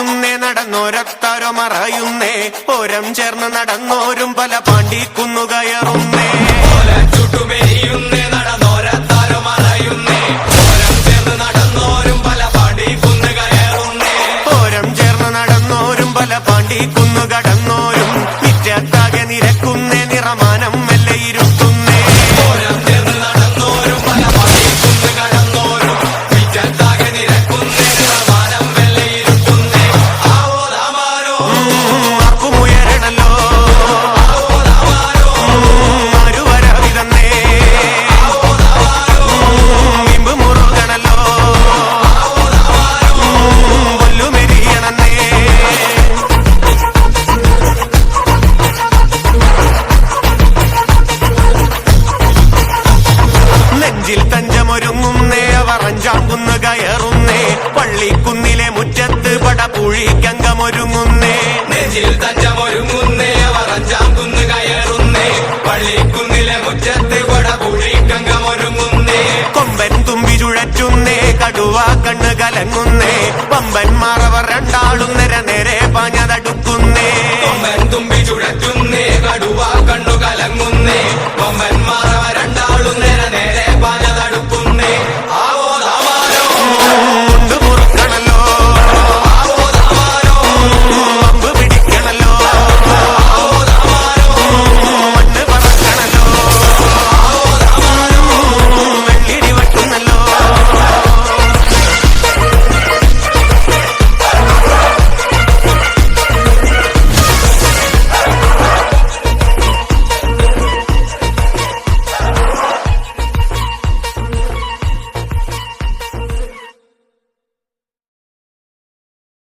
ചുട്ടുമെരിയുന്നേ നടന്നോരത്താരോ മറയുന്നേ ഓരം ചേർന്ന് നടന്നോരും പല പാണ്ടിക്കുന്നു കയറുന്നേ ചുട്ടുമെരിയുന്നേ നടന്നോരത്താരോ മറയുന്നേ ഓരം ചേർന്ന് നടന്നോരും പല പാണ്ടിക്കുന്നു കയറുന്നേ ഓരം ചേർന്ന് നടന്നോരും പല പാണ്ടിക്കുന്നു കടന്നോരും നിറ്റത്താകെ നിരക്കുന്നേ നിറമാനം മെല്ലെ ഇരുത്തുന്നേ ഓരം ചേർന്ന് നടന്നോരും പല പാണ്ടിക്കുന്നു കടന്നോരും നിറ്റത്താകെ നിരക്കുന്നേ നിറമാനം മെല്ലെ ഇരുത്തുന്നേ ആവോ ദാമാരോ ആർക്കുമുയരണല്ലോ ആരുവരാവിതന്നേ ഇമ്പ് മുറുകണല്ലോ കൊല്ലുമെരിയണന്നേ നെഞ്ചിൽ തഞ്ചമൊരുങ്ങുന്നേ അവർ അഞ്ചാംകുന്ന് കയറുന്നേ പള്ളിക്കുന്നിലെ മുറ്റത്ത് പടപുഴിക്കങ്കമൊരുങ്ങുന്നേ നെഞ്ചിൽ തഞ്ചമൊരുങ്ങുന്നേ അവർ അഞ്ചാം കുന്ന് കയറുന്നേ പള്ളിക്കുന്നിലെ മുറ്റത്ത് പടപുഴിക്കങ്കമൊരുങ്ങുന്നേ കൊമ്പൻ തുമ്പി ചുഴറ്റുന്നേ കടുവ കണ്ണ് കലങ്ങുന്നേ